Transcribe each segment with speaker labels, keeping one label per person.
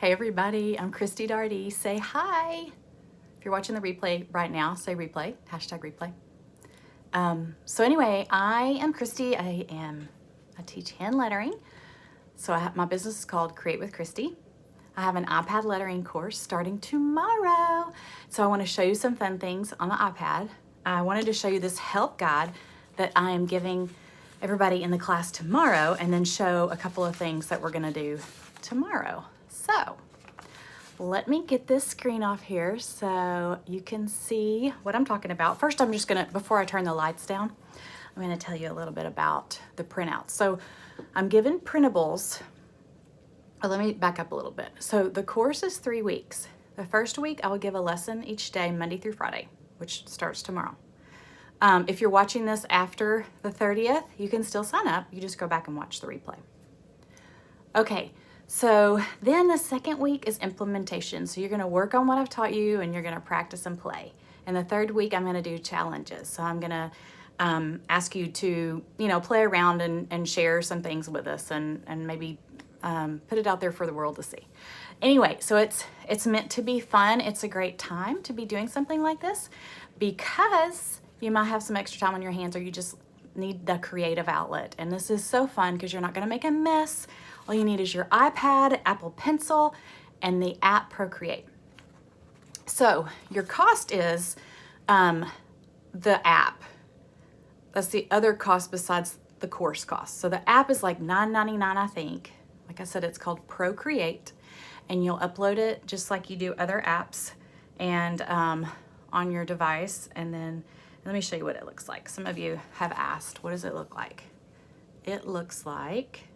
Speaker 1: Hey everybody, I'm Christy Darty. Say hi. If you're watching the replay right now, say replay, hashtag replay. So anyway, I am Christy. I teach hand lettering. So my business is called Create with Christy. I have an iPad lettering course starting tomorrow. So I want to show you some fun things on the iPad. I wanted to show you this help guide that I am giving everybody in the class tomorrow, and then show a couple of things that we're going to do tomorrow. So let me get this screen off here so you can see what I'm talking about. First, I'm just gonna, before I turn the lights down, I'm gonna tell you a little bit about the printouts. So I'm given printables. Oh, let me back up a little bit. So the course is 3 weeks. The first week, I will give a lesson each day, Monday through Friday, which starts tomorrow. If you're watching this after the 30th, you can still sign up. You just go back and watch the replay. Okay. So then the second week is implementation. So you're going to work on what I've taught you and you're going to practice and play. And the third week, I'm going to do challenges. So I'm going to ask you to, play around and share some things with us and maybe put it out there for the world to see. Anyway, so it's meant to be fun. It's a great time to be doing something like this because you might have some extra time on your hands or you just need the creative outlet. And this is so fun because you're not going to make a mess. All you need is your iPad, Apple Pencil, and the app Procreate. So your cost is the app. That's the other cost besides the course cost. So the app is like $9.99, I think. Like I said, it's called Procreate, and you'll upload it just like you do other apps and on your device. And then let me show you what it looks like. Some of you have asked, what does it look like? It looks like,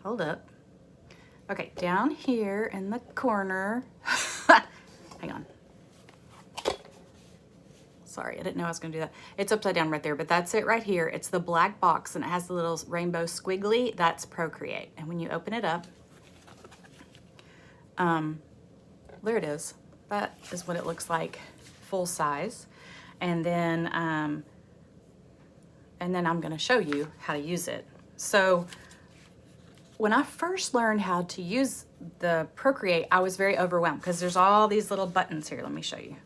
Speaker 1: hold up. Okay, down here in the corner, hang on. Sorry, I didn't know I was gonna do that. It's upside down right there, but that's it right here. It's the black box and it has the little rainbow squiggly, that's Procreate. And when you open it up, there it is. That is what it looks like, full size. And then I'm gonna show you how to use it. So when I first learned how to use the Procreate, I was very overwhelmed because there's all these little buttons here. Let me show you.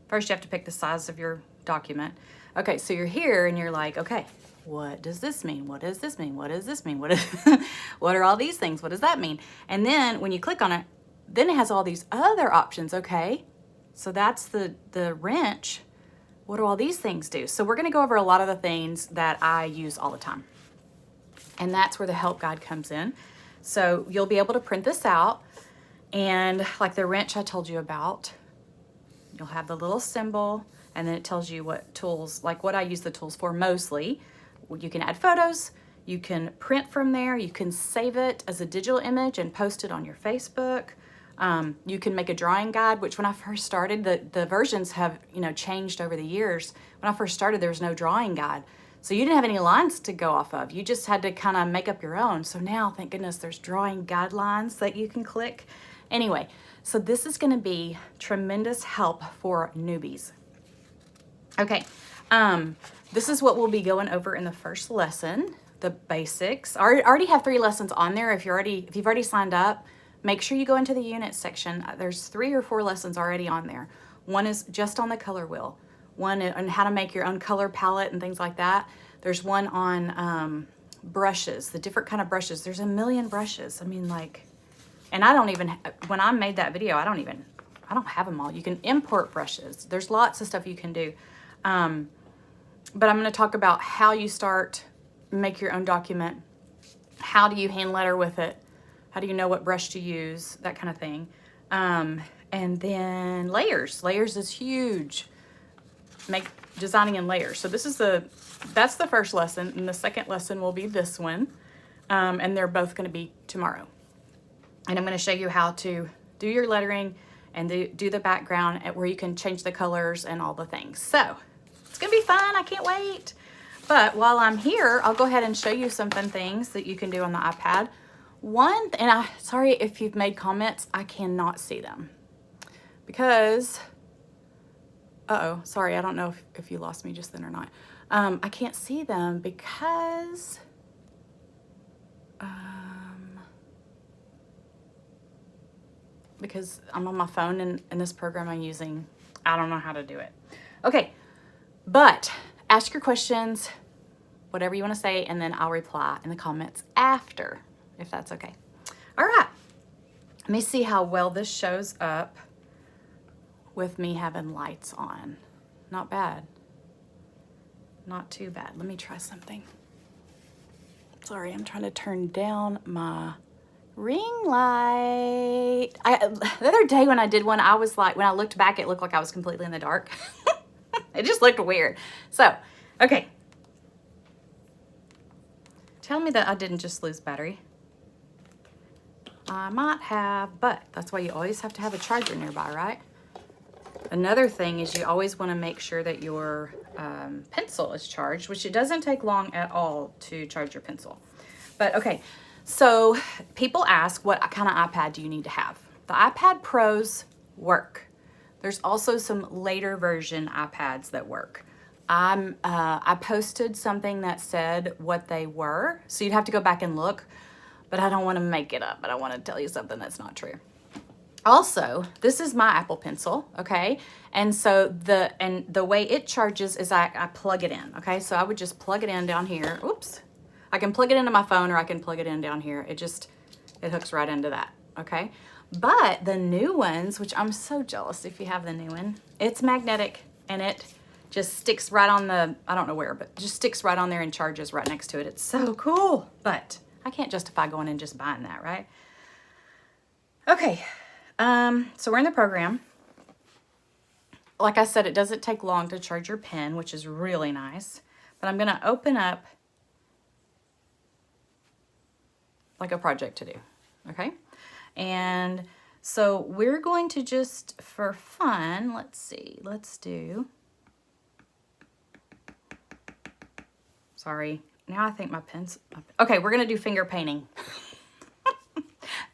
Speaker 1: First, you have to pick the size of your document. Okay, so you're here and you're like, okay, what does this mean? What does this mean? What does this mean? What are all these things? What does that mean? And then when you click on it, then it has all these other options. Okay, so that's the wrench. What do all these things do? So we're gonna go over a lot of the things that I use all the time. And that's where the help guide comes in. So you'll be able to print this out, and like the wrench I told you about, you'll have the little symbol, and then it tells you what tools, like what I use the tools for mostly. You can add photos, you can print from there, you can save it as a digital image and post it on your Facebook. You can make a drawing guide, which when I first started, the versions have changed over the years. When I first started, there was no drawing guide. So you didn't have any lines to go off of. You just had to kind of make up your own. So now, thank goodness, there's drawing guidelines that you can click. Anyway, so this is gonna be tremendous help for newbies. Okay, this is what we'll be going over in the first lesson, the basics. I already have 3 lessons on there. If you've already signed up, make sure you go into the unit section. There's 3 or 4 lessons already on there. One is just on the color wheel. One on how to make your own color palette and things like that. There's one on brushes, the different kind of brushes. There's a million brushes. I mean, like, and I don't even, when I made that video, I don't have them all. You can import brushes. There's lots of stuff you can do. But I'm going to talk about how you make your own document. How do you hand letter with it? How do you know what brush to use? That kind of thing. And then layers. Layers is huge. Designing in layers. So that's the first lesson, and the second lesson will be this one. And they're both going to be tomorrow. And I'm going to show you how to do your lettering and do the background where you can change the colors and all the things. So it's going to be fun. I can't wait. But while I'm here, I'll go ahead and show you some fun things that you can do on the iPad. Sorry if you've made comments, I cannot see them because, sorry, I don't know if you lost me just then or not. I can't see them because, because I'm on my phone and in this program I'm using, I don't know how to do it. Okay, but ask your questions, whatever you want to say, and then I'll reply in the comments after, if that's okay. All right, let me see how well this shows up with me having lights on. Not bad. Not too bad. Let me try something. Sorry, I'm trying to turn down my ring light. The other day when I did one, I was like, when I looked back, it looked like I was completely in the dark. It just looked weird. So, okay. Tell me that I didn't just lose battery. I might have, but that's why you always have to have a charger nearby, right? Another thing is you always want to make sure that your pencil is charged, which it doesn't take long at all to charge your pencil. But okay, so people ask, what kind of iPad do you need to have? The iPad Pros work. There's also some later version iPads that work. I posted something that said what they were, so you'd have to go back and look, but I don't want to make it up, but I want to tell you something that's not true. Also, this is my Apple Pencil, okay? And so the way it charges is I plug it in, okay? So I would just plug it in down here. Oops. I can plug it into my phone or I can plug it in down here. It hooks right into that, okay? But the new ones, which I'm so jealous if you have the new one, it's magnetic and it just sticks right on the, I don't know where, but just sticks right on there and charges right next to it. It's so cool, but I can't justify going and just buying that, right? Okay. So we're in the program. Like I said, it doesn't take long to charge your pen, which is really nice. But I'm going to open up like a project to do, okay? And so we're going to just, for fun, let's see, let's do, sorry, now I think my pen's, okay, we're going to do finger painting.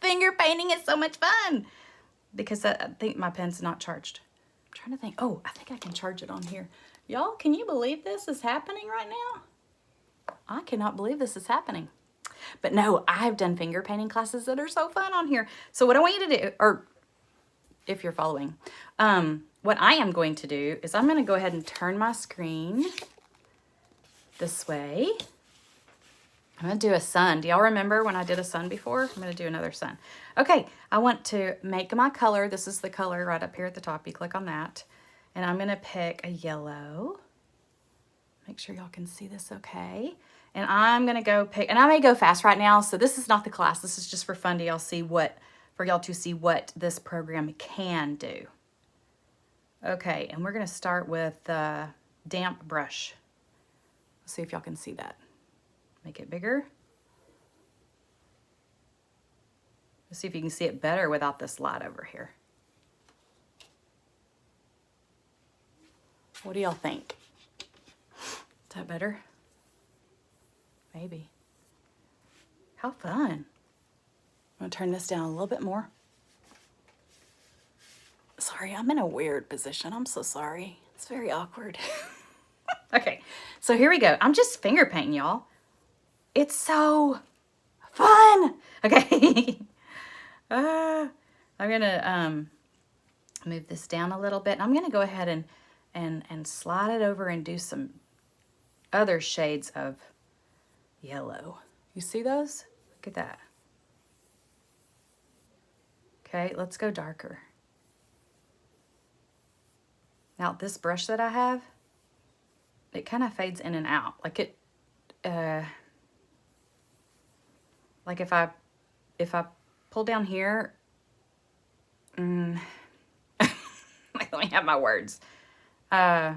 Speaker 1: Finger painting is so much fun. Because I think my pen's not charged. I'm trying to think. Oh, I think I can charge it on here. Y'all, can you believe this is happening right now? I cannot believe this is happening. But no, I've done finger painting classes that are so fun on here. So what I want you to do, or if you're following, what I am going to do is I'm going to go ahead and turn my screen this way. I'm going to do a sun. Do y'all remember when I did a sun before? I'm going to do another sun. Okay, I want to make my color. This is the color right up here at the top. You click on that. And I'm going to pick a yellow. Make sure y'all can see this okay. And I'm going to go pick, and I may go fast right now, so this is not the class. This is just for fun to y'all see what, for y'all to see what this program can do. Okay, and we're going to start with the damp brush. Let's see if y'all can see that. Make it bigger. Let's see if you can see it better without this light over here. What do y'all think? Is that better? Maybe. How fun. I'm going to turn this down a little bit more. Sorry, I'm in a weird position. I'm so sorry. It's very awkward. Okay, so here we go. I'm just finger painting, y'all. It's so fun. Okay. I'm going to move this down a little bit. I'm going to go ahead and slide it over and do some other shades of yellow. You see those? Look at that. Okay, let's go darker. Now this brush that I have, it kind of fades in and out. Like it, like if I pull down here, let me have my words. Okay.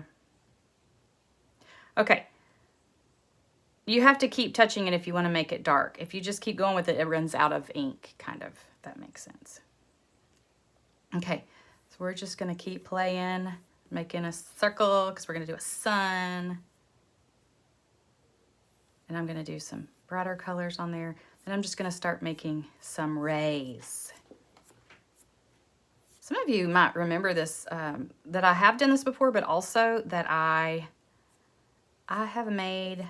Speaker 1: You have to keep touching it if you want to make it dark. If you just keep going with it, it runs out of ink, kind of, if that makes sense. Okay, so we're just going to keep playing, making a circle, because we're going to do a sun. And I'm going to do some brighter colors on there. And I'm just going to start making some rays. Some of you might remember this, that I have done this before, but also that I have made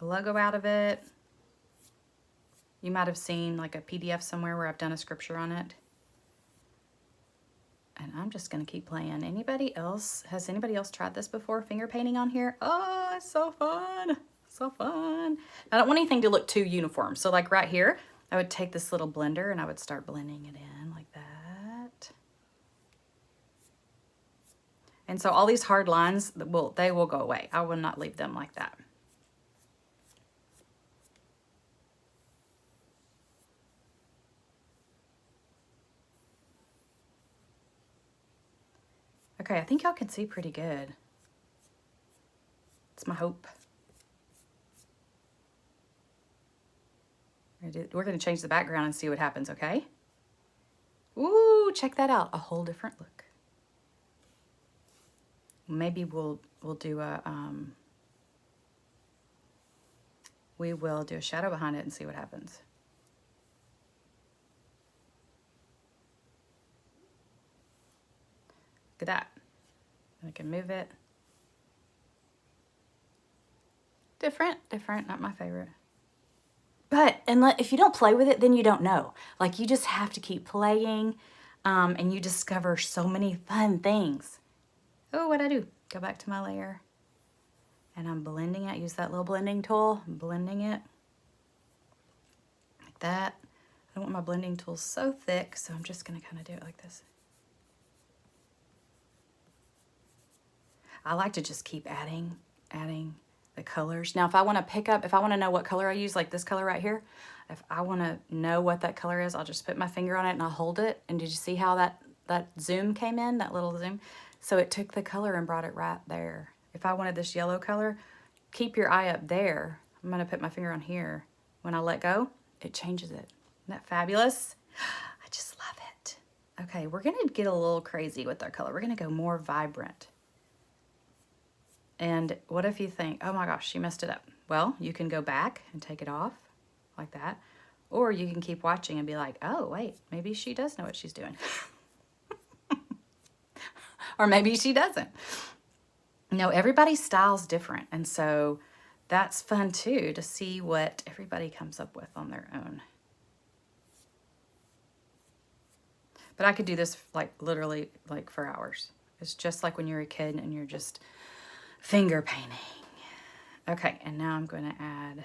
Speaker 1: a logo out of it. You might have seen like a PDF somewhere where I've done a scripture on it. I'm just gonna keep playing. Anybody else, has anybody else tried this before, finger painting on here? Oh, it's so fun, so fun. I don't want anything to look too uniform. So like right here, I would take this little blender and I would start blending it in like that. And so all these hard lines, they will go away. I will not leave them like that. Okay, I think y'all can see pretty good. It's my hope. We're gonna change the background and see what happens, okay? Ooh, check that out, a whole different look. Maybe we'll do a, we will do a shadow behind it and see what happens. Look at that. I can move it. Different, not my favorite. But if you don't play with it, then you don't know. Like, you just have to keep playing, and you discover so many fun things. Oh, what'd I do? Go back to my layer. And I'm blending it. Use that little blending tool. I'm blending it. Like that. I don't want my blending tool so thick, so I'm just going to kind of do it like this. I like to just keep adding the colors. Now, if I want to know what color I use, like this color right here, if I want to know what that color is, I'll just put my finger on it and I'll hold it. And did you see how that zoom came in, that little zoom? So it took the color and brought it right there. If I wanted this yellow color, keep your eye up there. I'm going to put my finger on here. When I let go, it changes it. Isn't that fabulous? I just love it. Okay, we're going to get a little crazy with our color. We're going to go more vibrant. And what if you think, oh my gosh, she messed it up? Well, you can go back and take it off like that. Or you can keep watching and be like, oh, wait, maybe she does know what she's doing. Or maybe she doesn't. No, everybody's style's different. And so that's fun too, to see what everybody comes up with on their own. But I could do this like literally like for hours. It's just like when you're a kid and you're just finger painting. Okay, and now I'm going to add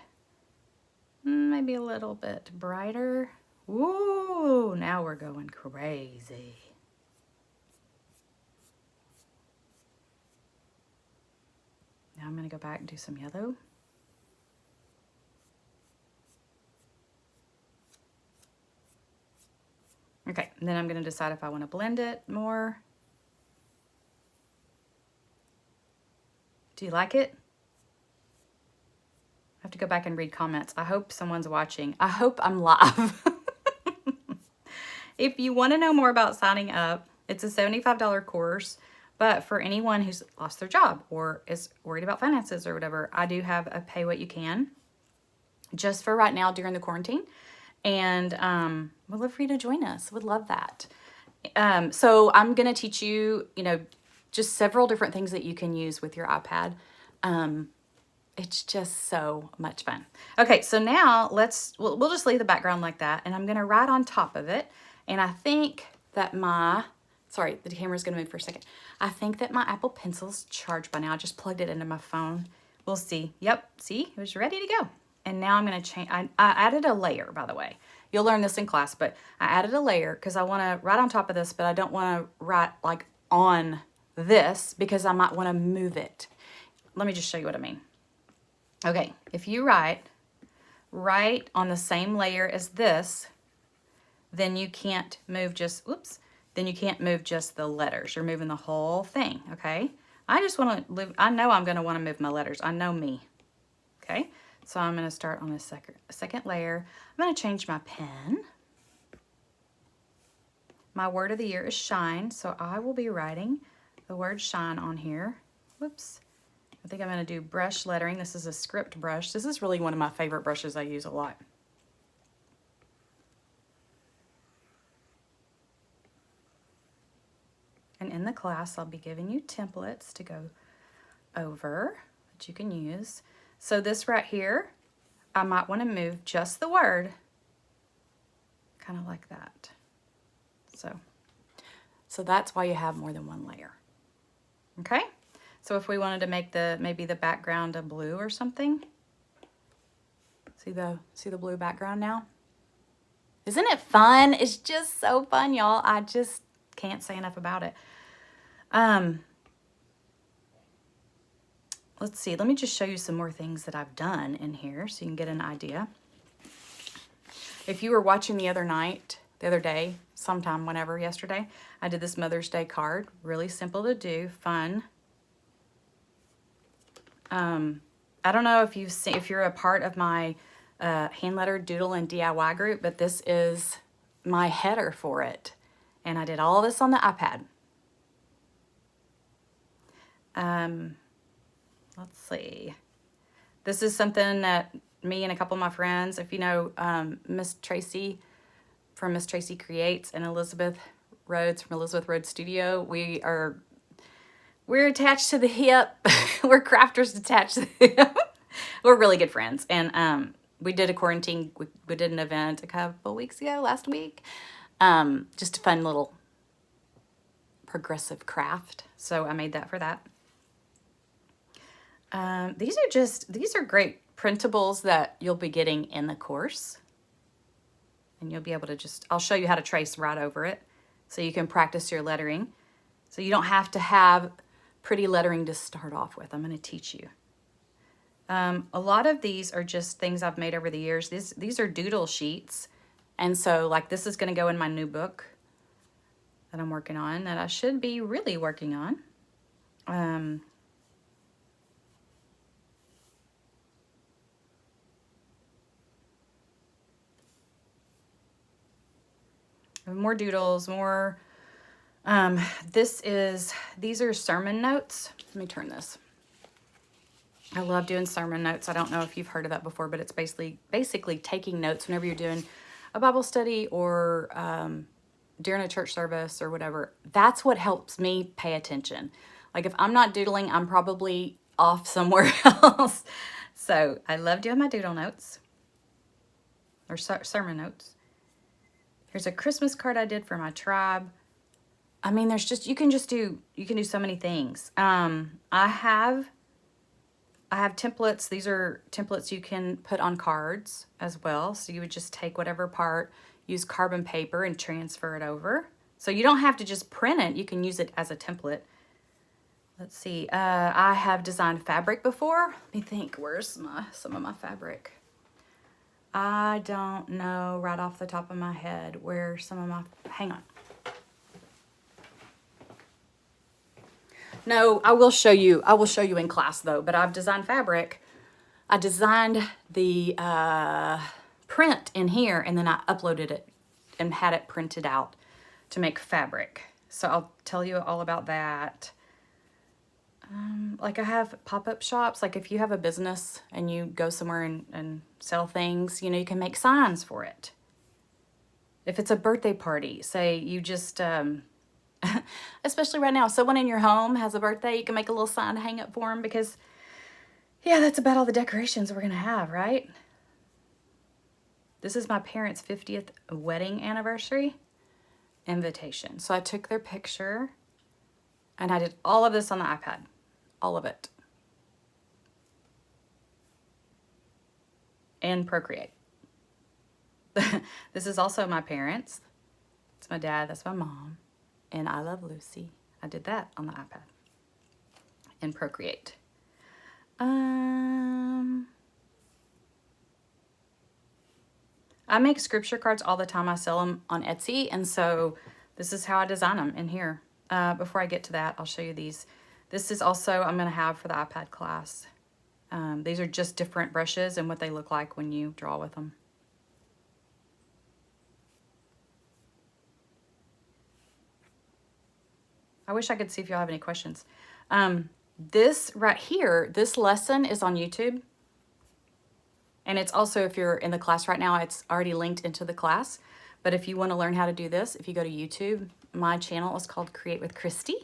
Speaker 1: maybe a little bit brighter. Ooh, now we're going crazy. Now I'm going to go back and do some yellow. Okay, and then I'm going to decide if I want to blend it more. Do you like it? I have to go back and read comments. I hope someone's watching. I hope I'm live. If you want to know more about signing up, it's a $75 course. But for anyone who's lost their job or is worried about finances or whatever, I do have a pay what you can just for right now during the quarantine. And we'd love for you to join us. Would love that. So I'm going to teach you, just several different things that you can use with your iPad. It's just so much fun. Okay, so now we'll just leave the background like that, and I'm going to write on top of it. And I think that sorry, the camera's going to move for a second. I think that my Apple Pencil's charged by now. I just plugged it into my phone. We'll see. Yep, see, it was ready to go. And now I'm going to change. I added a layer, by the way. You'll learn this in class, but I added a layer because I want to write on top of this, but I don't want to write like on this because I might want to move it. Let me just show you what I mean. Okay, if you write on the same layer as this, then you can't move just, then you can't move just the letters. You're moving the whole thing, okay? I just want to live, I know I'm going to want to move my letters. I know me, okay? So I'm going to start on this second layer. I'm going to change my pen. My word of the year is shine, so I will be writing the word shine on here. Whoops. I think I'm going to do brush lettering. This is a script brush. This is really one of my favorite brushes. I use a lot. And in the class, I'll be giving you templates to go over that you can use. So this right here, I might want to move just the word, kind of like that. So So that's why you have more than one layer. Okay? So if we wanted to make maybe the background a blue or something. See the blue background now? Isn't it fun? It's just so fun, y'all. I just can't say enough about it. Let's see. Let me just show you some more things that I've done in here so you can get an idea. If you were watching the other day, sometime, whenever, yesterday, I did this Mother's Day card. Really simple to do, fun. I don't know if if you're a part of my hand lettered doodle and DIY group, but this is my header for it. And I did all this on the iPad. Let's see. This is something that me and a couple of my friends, if you know Miss Tracy from Miss Tracy Creates and Elizabeth Rhodes from Elizabeth Rhodes Studio, we're attached to the hip. We're crafters attached to the hip. We're really good friends. And we did a quarantine, we did an event a couple weeks ago, last week. Just a fun little progressive craft. So I made that for that. These are great printables that you'll be getting in the course. And you'll be able to I'll show you how to trace right over it so you can practice your lettering. So you don't have to have pretty lettering to start off with. I'm going to teach you. A lot of these are just things I've made over the years. These are doodle sheets. And so like this is going to go in my new book that I'm working on, that I should be really working on. More doodles, more, these are sermon notes. Let me turn this. I love doing sermon notes. I don't know if you've heard of that before, but it's basically taking notes whenever you're doing a Bible study or during a church service or whatever. That's what helps me pay attention. Like if I'm not doodling, I'm probably off somewhere else. So I love doing my doodle notes or sermon notes. Here's a Christmas card I did for my tribe. I mean, you can do so many things. I have templates. These are templates you can put on cards as well. So you would just take whatever part, use carbon paper and transfer it over. So you don't have to just print it. You can use it as a template. Let's see. I have designed fabric before. Let me think. Where's some of my fabric? I don't know right off the top of my head where some of my, hang on. No, I will show you in class though, but I've designed fabric. I designed the print in here and then I uploaded it and had it printed out to make fabric. So I'll tell you all about that. Like I have pop-up shops. Like if you have a business and you go somewhere and sell things, you know, you can make signs for it. If it's a birthday party, say you just, especially right now, if someone in your home has a birthday, you can make a little sign to hang up for them because, yeah, that's about all the decorations we're going to have, right? This is my parents' 50th wedding anniversary invitation. So I took their picture and I did all of this on the iPad. All of it. And Procreate. This is also my parents. It's my dad, that's my mom. And I Love Lucy. I did that on the iPad. And Procreate. I make scripture cards all the time. I sell them on Etsy. And so this is how I design them in here. Before I get to that, I'll show you these. This is also I'm going to have for the iPad class. These are just different brushes and what they look like when you draw with them. I wish I could see if y'all have any questions. This right here, this lesson is on YouTube. And it's also, if you're in the class right now, it's already linked into the class. But if you want to learn how to do this, if you go to YouTube, my channel is called Create with Christy.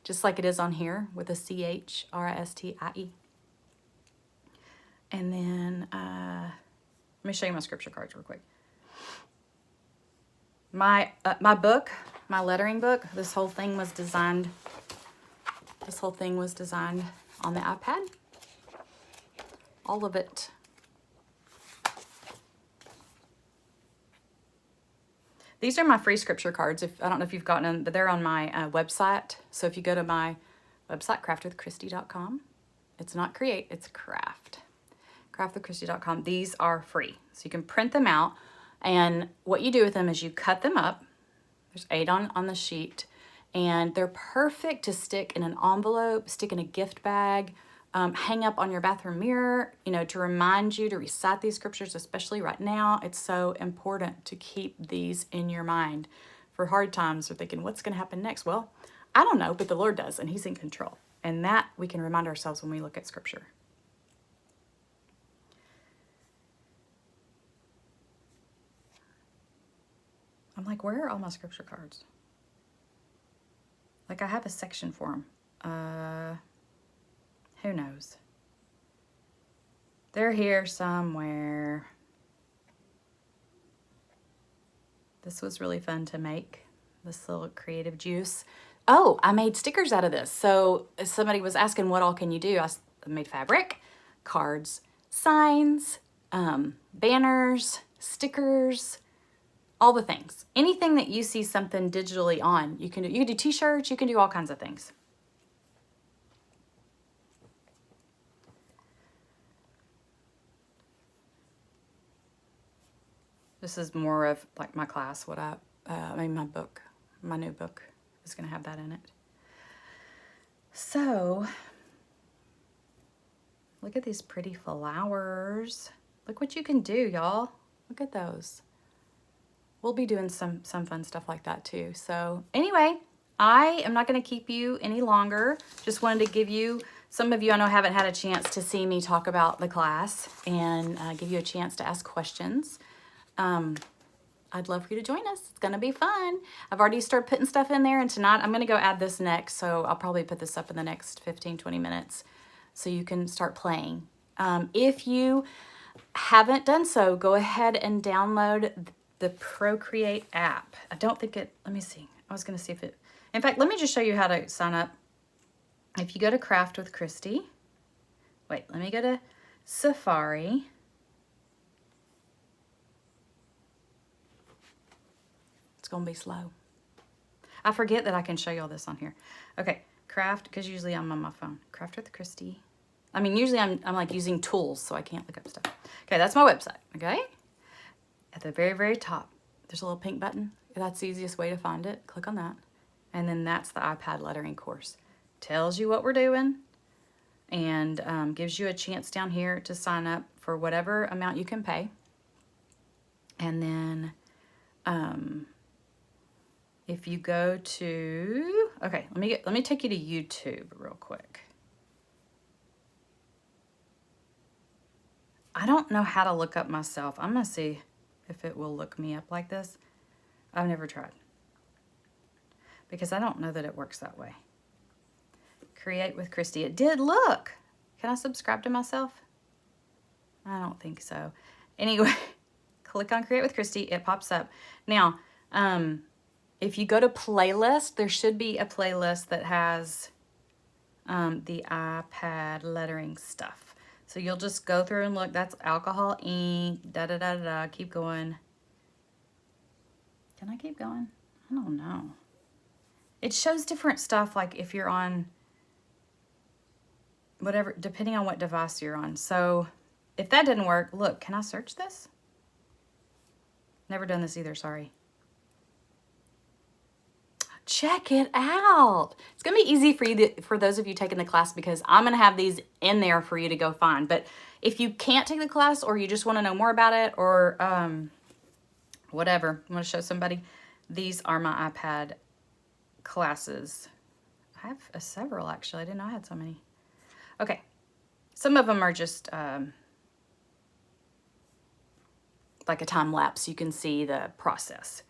Speaker 1: Just like it is on here with a CHRISTIE. And then, let me show you my scripture cards real quick. My book, my lettering book. This whole thing was designed on the iPad. All of it. These are my free scripture cards. I don't know if you've gotten them, but they're on my website. So if you go to my website, craftwithchristy.com, it's not create, it's craft. Craftwithchristy.com. These are free. So you can print them out. And what you do with them is you cut them up. There's 8 on the sheet. And they're perfect to stick in an envelope, stick in a gift bag, hang up on your bathroom mirror, you know, to remind you to recite these scriptures, especially right now. It's so important to keep these in your mind for hard times or thinking, what's going to happen next? Well, I don't know, but the Lord does, and He's in control. And that we can remind ourselves when we look at scripture. I'm like, where are all my scripture cards? Like, I have a section for them. Who knows? They're here somewhere. This was really fun to make, this little creative juice. Oh, I made stickers out of this. So somebody was asking, what all can you do? I made fabric, cards, signs, banners, stickers, all the things. Anything that you see something digitally on, you can do. You can do t-shirts, you can do all kinds of things. This is more of like my class, what my book, my new book is going to have that in it. So, look at these pretty flowers. Look what you can do, y'all. Look at those. We'll be doing some fun stuff like that too. So anyway, I am not going to keep you any longer. Just wanted to give you, some of you I know haven't had a chance to see me talk about the class and give you a chance to ask questions. I'd love for you to join us. It's gonna be fun. I've already started putting stuff in there, and tonight I'm gonna go add this next, so I'll probably put this up in the next 15-20 minutes so you can start playing. If you haven't done so, go ahead and download the Procreate app. I don't think it, let me see. I was gonna see if it, in fact, let me just show you how to sign up. If you go to Craft with Christy, wait, let me go to Safari. It's gonna be slow. I forget that I can show you all this on here. Okay, craft, because usually I'm on my phone. Craft with Christy. I mean, usually I'm like using tools, so I can't look up stuff. Okay, that's my website, okay? At the very, very top, there's a little pink button. That's the easiest way to find it. Click on that. And then that's the iPad lettering course. Tells you what we're doing and gives you a chance down here to sign up for whatever amount you can pay. And then, if you go to, okay, let me take you to YouTube real quick. I don't know how to look up myself. I'm gonna see if it will look me up like this. I've never tried because I don't know that it works that way. Create with Christy. It did look. Can I subscribe to myself? I don't think so. Anyway, click on Create with Christy. It pops up. Now, if you go to playlist, there should be a playlist that has the iPad lettering stuff. So you'll just go through and look. That's alcohol, ink, da-da-da-da-da. Keep going. Can I keep going? I don't know. It shows different stuff, like if you're on whatever, depending on what device you're on. So if that didn't work, look, can I search this? Never done this either, sorry. Check it out. It's gonna be easy for you, for those of you taking the class, because I'm gonna have these in there for you to go find. But if you can't take the class, or you just wanna know more about it, or whatever, you wanna show somebody, these are my iPad classes. I have several actually, I didn't know I had so many. Okay, some of them are just like a time lapse. You can see the process.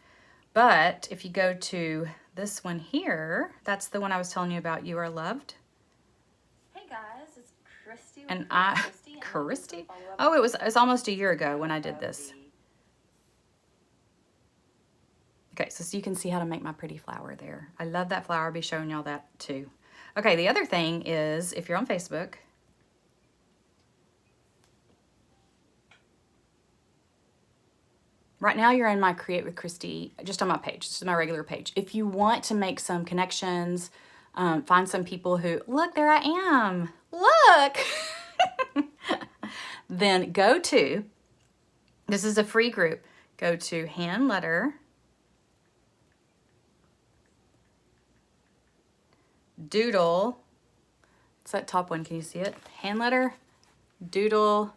Speaker 1: But if you go to this one here, that's the one I was telling you about, You Are Loved.
Speaker 2: Hey guys, it's Christy.
Speaker 1: And Christy? Oh, it was almost a year ago when I did this. Okay, so you can see how to make my pretty flower there. I love that flower. I'll be showing y'all that too. Okay, the other thing is if you're on Facebook, right now you're in my Create with Christy, just on my page. This is my regular page. If you want to make some connections, find some people who, look, there I am. Look. Then go to, this is a free group. Go to Hand Letter Doodle. It's that top one. Can you see it? Hand Letter Doodle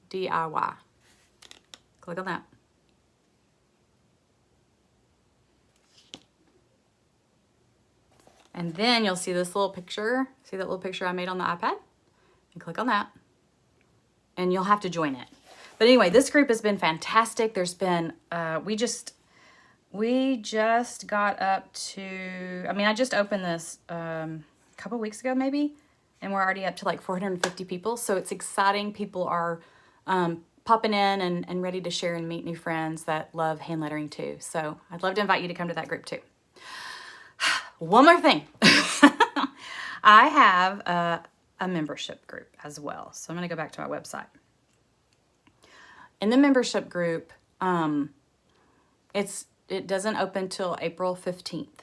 Speaker 1: DIY. Click on that. And then you'll see this little picture. See that little picture I made on the iPad? And click on that. And you'll have to join it. But anyway, this group has been fantastic. There's been, we just got up to, I mean, I just opened this a couple weeks ago maybe, and we're already up to like 450 people. So it's exciting. People are popping in and ready to share and meet new friends that love hand lettering too. So I'd love to invite you to come to that group too. One more thing. I have a membership group as well. So I'm going to go back to my website. In the membership group, it doesn't open till April 15th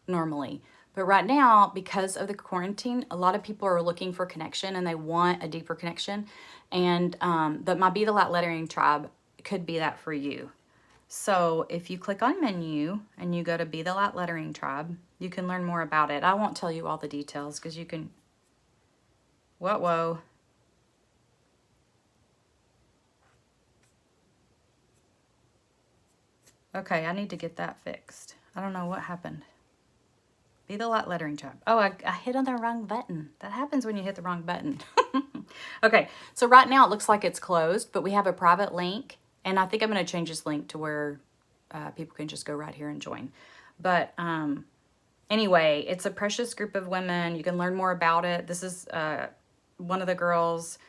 Speaker 1: normally. But right now, because of the quarantine, a lot of people are looking for connection and they want a deeper connection. And my Be the Light Lettering Tribe could be that for you. So if you click on menu and you go to Be the Light Lettering Tribe, you can learn more about it. I won't tell you all the details because you can, whoa. Okay, I need to get that fixed. I don't know what happened. Be the Light Lettering Tribe. Oh, I hit on the wrong button. That happens when you hit the wrong button. Okay, so right now it looks like it's closed, but we have a private link. And I think I'm going to change this link to where people can just go right here and join. But anyway, it's a precious group of women. You can learn more about it. This is one of the girls.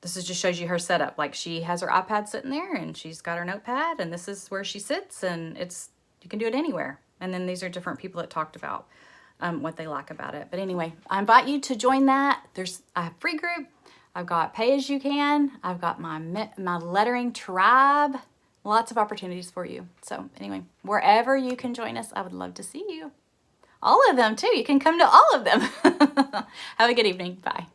Speaker 1: This is just shows you her setup. Like she has her iPad sitting there and she's got her notepad and this is where she sits and you can do it anywhere. And then these are different people that talked about what they like about it. But anyway, I invite you to join that. There's a free group. I've got Pay As You Can. I've got my lettering tribe. Lots of opportunities for you. So anyway, wherever you can join us, I would love to see you. All of them too. You can come to all of them. Have a good evening. Bye.